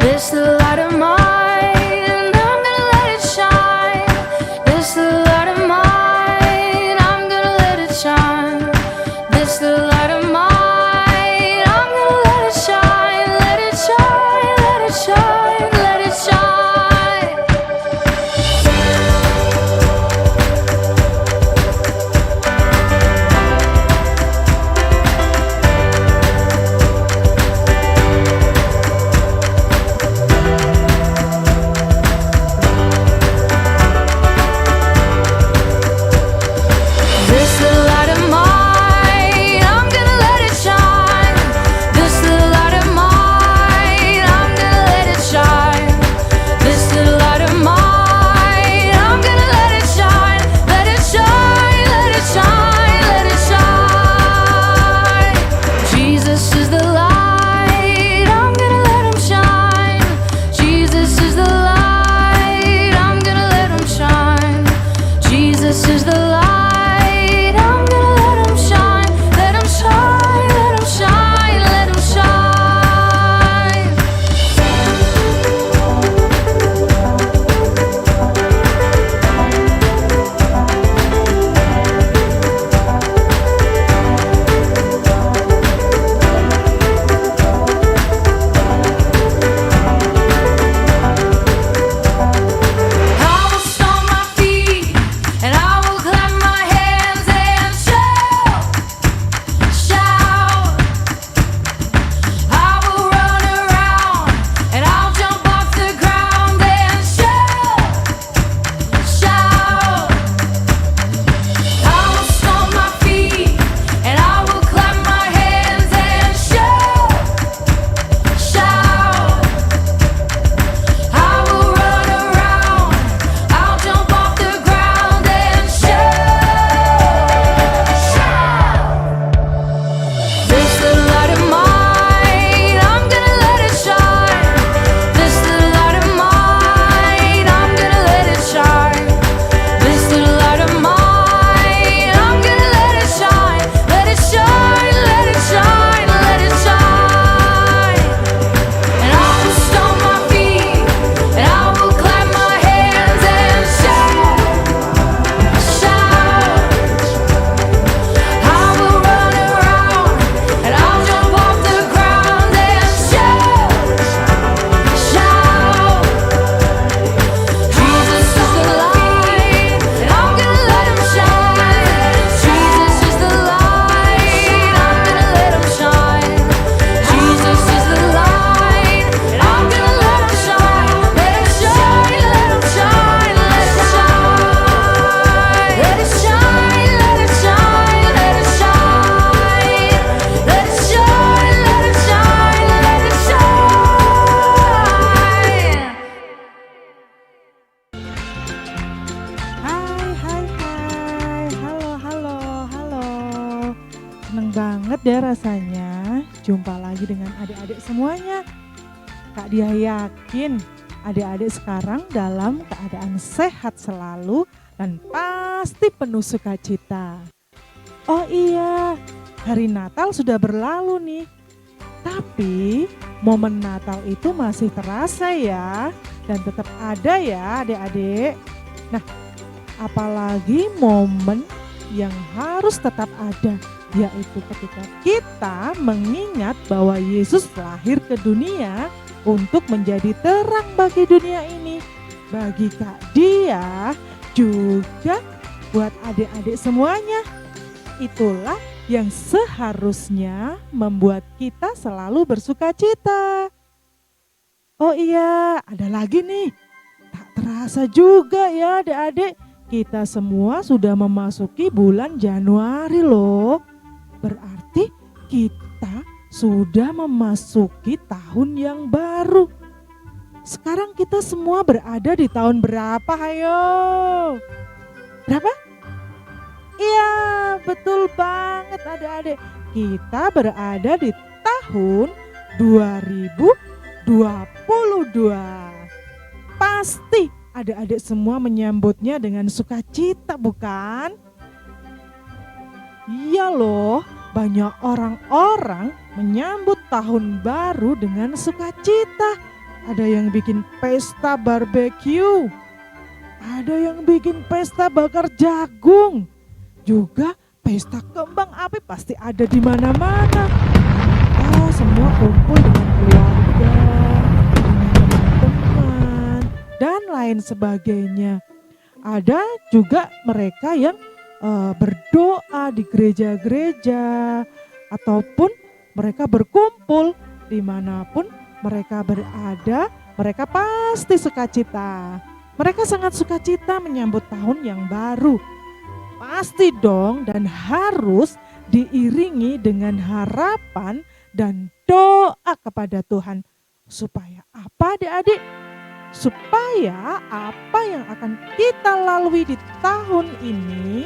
This the light of mine, I'm gonna let it shine. This the light of mine, I'm gonna let it shine. This the light of mine, I'm gonna let it shine. Let it shine, let it shine, let it shine. This the light of mine, I'm gonna let it shine. This the light of mine, I'm gonna let it shine. This the light of mine, I'm gonna let it shine. Let it shine, let it shine, let it shine. Jesus is the light, I'm gonna let him shine. Jesus is the light, I'm gonna let him shine. Jesus is the light. Seneng banget deh rasanya jumpa lagi dengan adik-adik semuanya. Kak Dia yakin adik-adik sekarang dalam keadaan sehat selalu dan pasti penuh sukacita. Oh iya, hari Natal sudah berlalu nih. Tapi momen Natal itu masih terasa ya dan tetap ada ya adik-adik. Nah, apalagi momen yang harus tetap ada, yaitu ketika kita mengingat bahwa Yesus lahir ke dunia untuk menjadi terang bagi dunia ini. Bagi Kak Dia, juga buat adik-adik semuanya. Itulah yang seharusnya membuat kita selalu bersukacita. Oh iya, ada lagi nih. Tak terasa juga ya adik-adik, kita semua sudah memasuki bulan Januari loh. Berarti kita sudah memasuki tahun yang baru. Sekarang kita semua berada di tahun berapa? Hayo. Berapa? Iya, betul banget adik-adik. Kita berada di tahun 2022. Pasti adik-adik semua menyambutnya dengan sukacita, bukan? Iya loh, banyak orang-orang menyambut tahun baru dengan sukacita. Ada yang bikin pesta barbeque, ada yang bikin pesta bakar jagung, juga pesta kembang api pasti ada di mana-mana. Semua kumpul dengan keluarga, dengan teman-teman, dan lain sebagainya. Ada juga mereka yang berdoa di gereja-gereja, ataupun mereka berkumpul dimanapun mereka berada, mereka pasti sukacita. Mereka sangat sukacita menyambut tahun yang baru. Pasti dong, dan harus diiringi dengan harapan dan doa kepada Tuhan. Supaya apa adik-adik? Supaya apa yang akan kita lalui di tahun ini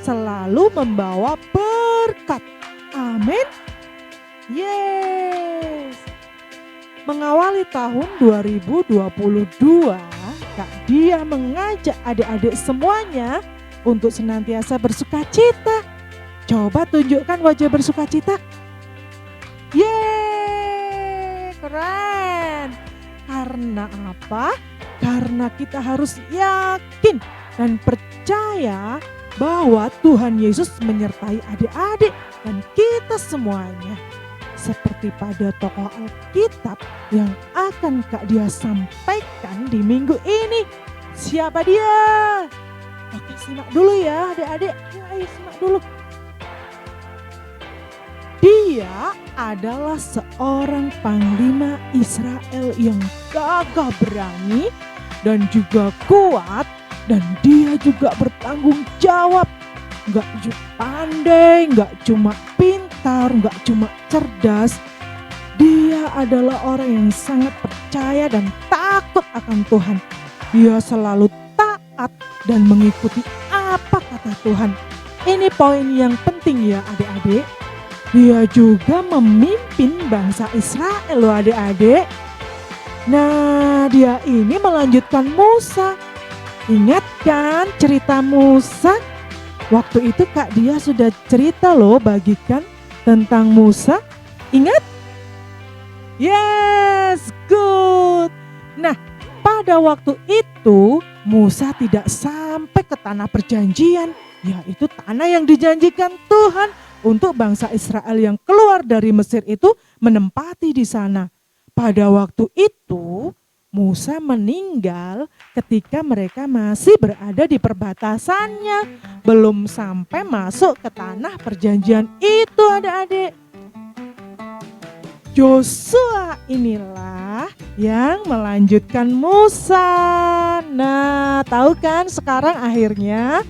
selalu membawa berkat. Amin. Yes. Mengawali tahun 2022, Kak Dia mengajak adik-adik semuanya untuk senantiasa bersukacita. Coba tunjukkan wajah bersukacita. Yeay, keren. Karena apa? Karena kita harus yakin dan percaya bahwa Tuhan Yesus menyertai adik-adik dan kita semuanya. Seperti pada tokoh Alkitab yang akan Kak Dia sampaikan di minggu ini. Siapa dia? Oke, simak dulu ya adik-adik. Ayo simak dulu. Dia adalah seorang panglima Israel yang gagah berani dan juga kuat, dan dia juga bertanggung jawab. Gak cuma pandai, gak cuma pintar, gak cuma cerdas. Dia adalah orang yang sangat percaya dan takut akan Tuhan. Dia selalu taat dan mengikuti apa kata Tuhan. Ini poin yang penting ya adik-adik. Dia juga memimpin bangsa Israel loh adik-adik. Nah, dia ini melanjutkan Musa. Ingat kan cerita Musa? Waktu itu Kak Dia sudah cerita loh, bagikan tentang Musa. Ingat? Yes, good. Nah, pada waktu itu Musa tidak sampai ke tanah perjanjian, yaitu tanah yang dijanjikan Tuhan untuk bangsa Israel yang keluar dari Mesir itu menempati di sana. Pada waktu itu Musa meninggal ketika mereka masih berada di perbatasannya, belum sampai masuk ke tanah perjanjian itu adik-adik. Yosua inilah yang melanjutkan Musa. Nah, tahu kan sekarang akhirnya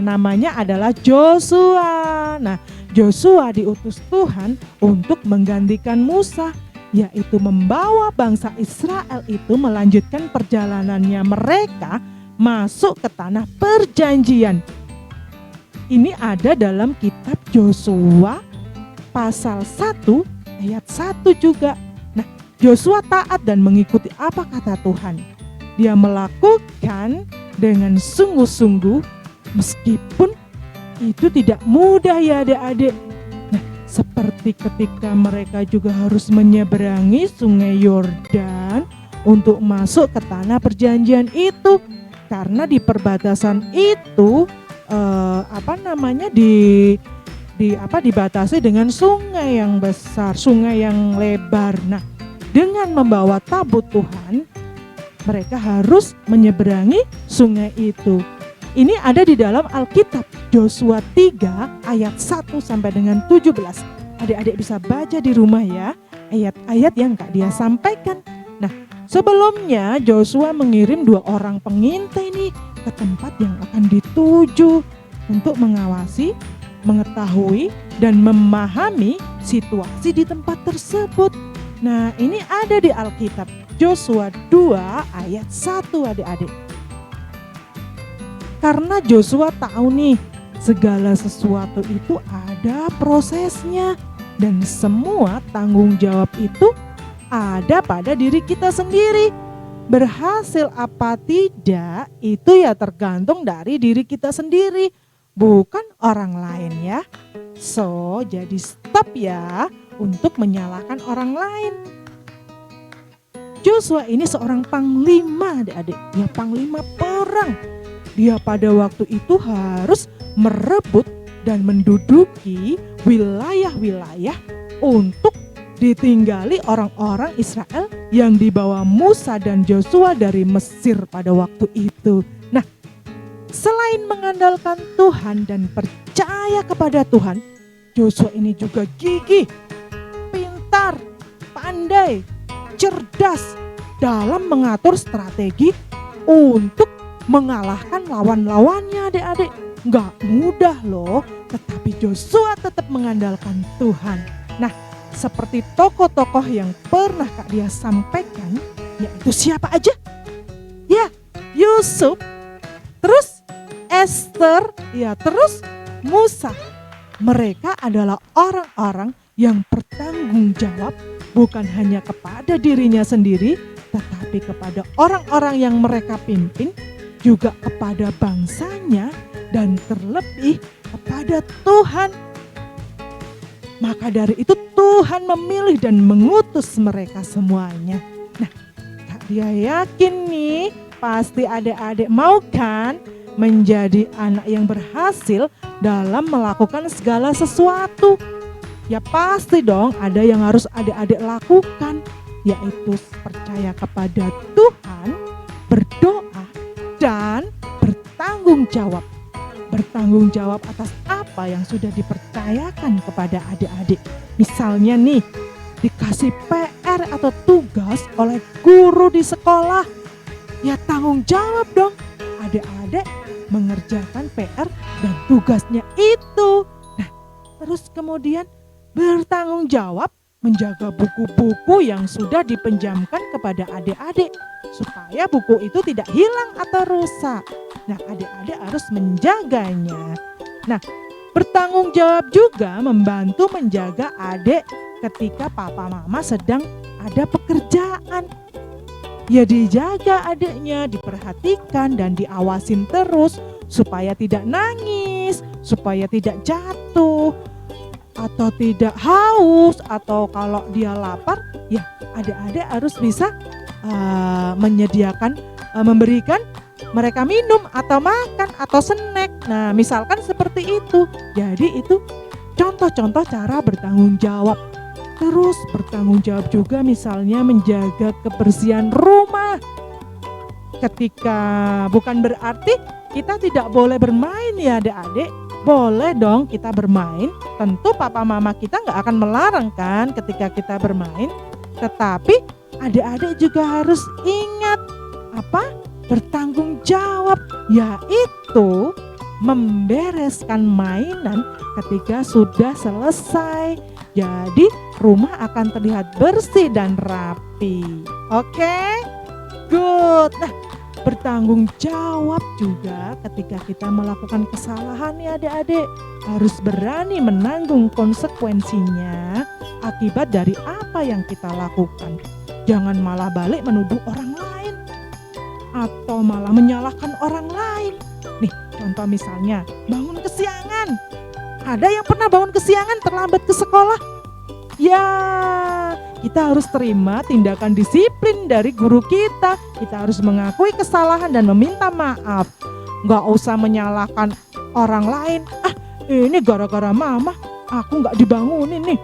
namanya adalah Joshua. Nah, Joshua diutus Tuhan untuk menggantikan Musa, yaitu membawa bangsa Israel itu melanjutkan perjalanannya mereka masuk ke tanah perjanjian. Ini ada dalam kitab Joshua pasal 1 ayat 1 juga. Nah, Joshua taat dan mengikuti apa kata Tuhan. Dia melakukan dengan sungguh-sungguh meskipun itu tidak mudah ya adik-adik. Nah, seperti ketika mereka juga harus menyeberangi sungai Yordan untuk masuk ke tanah perjanjian itu. Karena di perbatasan itu dibatasi dengan sungai yang besar, sungai yang lebar. Nah, dengan membawa tabut Tuhan, mereka harus menyeberangi sungai itu. Ini ada di dalam Alkitab Joshua 3 ayat 1 sampai dengan 17. Adik-adik bisa baca di rumah ya, ayat-ayat yang Kak Dia sampaikan. Nah, sebelumnya Joshua mengirim 2 orang pengintai nih ke tempat yang akan dituju untuk mengawasi, mengetahui, dan memahami situasi di tempat tersebut. Nah, ini ada di Alkitab Joshua 2 ayat 1 adik-adik. Karena Joshua tahu nih, segala sesuatu itu ada prosesnya, dan semua tanggung jawab itu ada pada diri kita sendiri. Berhasil apa tidak itu ya tergantung dari diri kita sendiri, bukan orang lain ya. So, jadi stop ya untuk menyalahkan orang lain. Joshua ini seorang panglima adik-adik, ya panglima perang. Dia pada waktu itu harus merebut dan menduduki wilayah-wilayah untuk ditinggali orang-orang Israel yang dibawa Musa dan Joshua dari Mesir pada waktu itu. Nah, selain mengandalkan Tuhan dan percaya kepada Tuhan, Joshua ini juga gigih, pintar, pandai, cerdas dalam mengatur strategi untuk mengalahkan lawan-lawannya adik-adik. Nggak mudah loh, tetapi Joshua tetap mengandalkan Tuhan. Nah, seperti tokoh-tokoh yang pernah Kak Dia sampaikan, yaitu siapa aja? Ya, Yusuf, terus Esther, ya terus Musa. Mereka adalah orang-orang yang bertanggung jawab bukan hanya kepada dirinya sendiri, tetapi kepada orang-orang yang mereka pimpin, juga kepada bangsanya, dan terlebih kepada Tuhan. Maka dari itu Tuhan memilih dan mengutus mereka semuanya. Nah, Kak Dia yakin nih, pasti adik-adik mau kan menjadi anak yang berhasil dalam melakukan segala sesuatu. Ya pasti dong ada yang harus adik-adik lakukan, yaitu percaya kepada Tuhan, berdoa, dan bertanggung jawab. Bertanggung jawab atas apa yang sudah dipercayakan kepada adik-adik. Misalnya nih, dikasih PR atau tugas oleh guru di sekolah. Ya tanggung jawab dong adik-adik mengerjakan PR dan tugasnya itu. Nah, terus kemudian bertanggung jawab menjaga buku-buku yang sudah dipinjamkan kepada adik-adik supaya buku itu tidak hilang atau rusak. Nah, adik-adik harus menjaganya. Nah, bertanggung jawab juga membantu menjaga adik ketika papa mama sedang ada pekerjaan. Ya dijaga adiknya, diperhatikan dan diawasin terus supaya tidak nangis, supaya tidak jatuh, atau tidak haus, atau kalau dia lapar, ya adik-adik harus bisa menyediakan, memberikan mereka minum atau makan atau snack. Nah, misalkan seperti itu. Jadi itu contoh-contoh cara bertanggung jawab. Terus bertanggung jawab juga misalnya menjaga kebersihan rumah. Ketika bukan berarti kita tidak boleh bermain ya adik-adik. Boleh dong kita bermain. Tentu papa mama kita nggak akan melarang kan ketika kita bermain. Tetapi adik-adik juga harus ingat apa? Bertanggung jawab, yaitu membereskan mainan ketika sudah selesai. Jadi rumah akan terlihat bersih dan rapi. Oke? Good. Nah, bertanggung jawab juga ketika kita melakukan kesalahan ya adik-adik. Harus berani menanggung konsekuensinya akibat dari apa yang kita lakukan. Jangan malah balik menuduh orang lain atau malah menyalahkan orang lain. Nih, contoh misalnya bangun kesiangan. Ada yang pernah bangun kesiangan terlambat ke sekolah? Ya, kita harus terima tindakan disiplin dari guru kita. Kita harus mengakui kesalahan dan meminta maaf. Gak usah menyalahkan orang lain. Ini gara-gara mama aku gak dibangunin nih.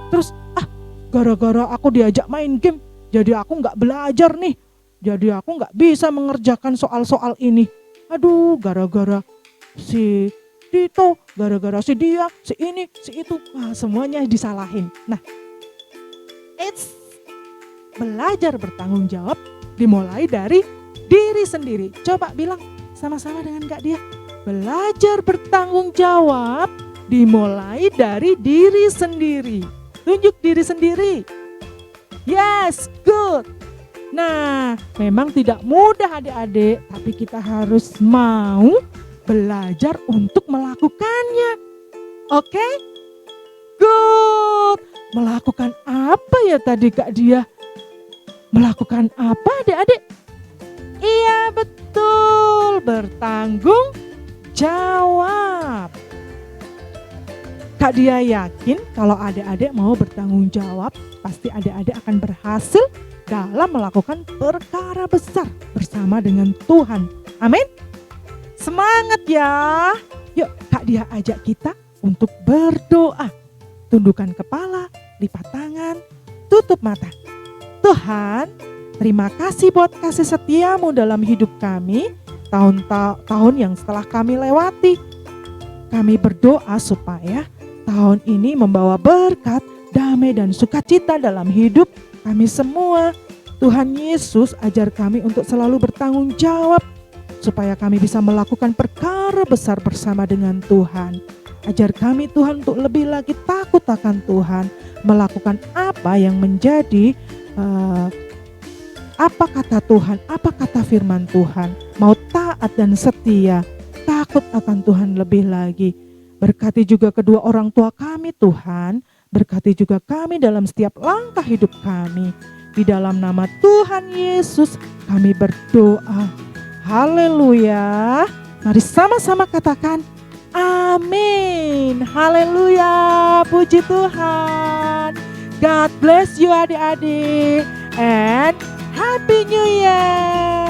Terus gara-gara aku diajak main game, jadi aku gak belajar nih. Jadi aku gak bisa mengerjakan soal-soal ini. Aduh, gara-gara si Tito, gara-gara si dia, si ini, si itu. Wah, semuanya disalahin. Nah, belajar bertanggung jawab dimulai dari diri sendiri. Coba bilang sama-sama dengan Kak Dia. Belajar bertanggung jawab dimulai dari diri sendiri. Tunjuk diri sendiri. Yes, good. Nah, memang tidak mudah adik-adik, tapi kita harus mau belajar untuk melakukannya. Oke? Good. Melakukan apa ya tadi Kak Dia? Melakukan apa adik-adik? Iya betul, bertanggung jawab. Kak Dia yakin kalau adik-adik mau bertanggung jawab, pasti adik-adik akan berhasil dalam melakukan perkara besar bersama dengan Tuhan. Amin. Semangat ya. Yuk Kak Dia ajak kita untuk berdoa. Tundukkan kepala, lipat tangan, tutup mata. Tuhan, terima kasih buat kasih setiamu dalam hidup kami. Tahun-tahun yang setelah kami lewati. Kami berdoa supaya tahun ini membawa berkat, damai dan sukacita dalam hidup kami semua. Tuhan Yesus, ajar kami untuk selalu bertanggung jawab supaya kami bisa melakukan perkara besar bersama dengan Tuhan. Ajar kami Tuhan untuk lebih lagi takut akan Tuhan, melakukan apa yang menjadi apa kata Tuhan, apa kata firman Tuhan, mau taat dan setia, takut akan Tuhan lebih lagi. Berkati juga kedua orang tua kami Tuhan, berkati juga kami dalam setiap langkah hidup kami. Di dalam nama Tuhan Yesus kami berdoa. Haleluya. Mari sama-sama katakan amin. Haleluya. Puji Tuhan. God bless you adik-adik. And Happy New Year.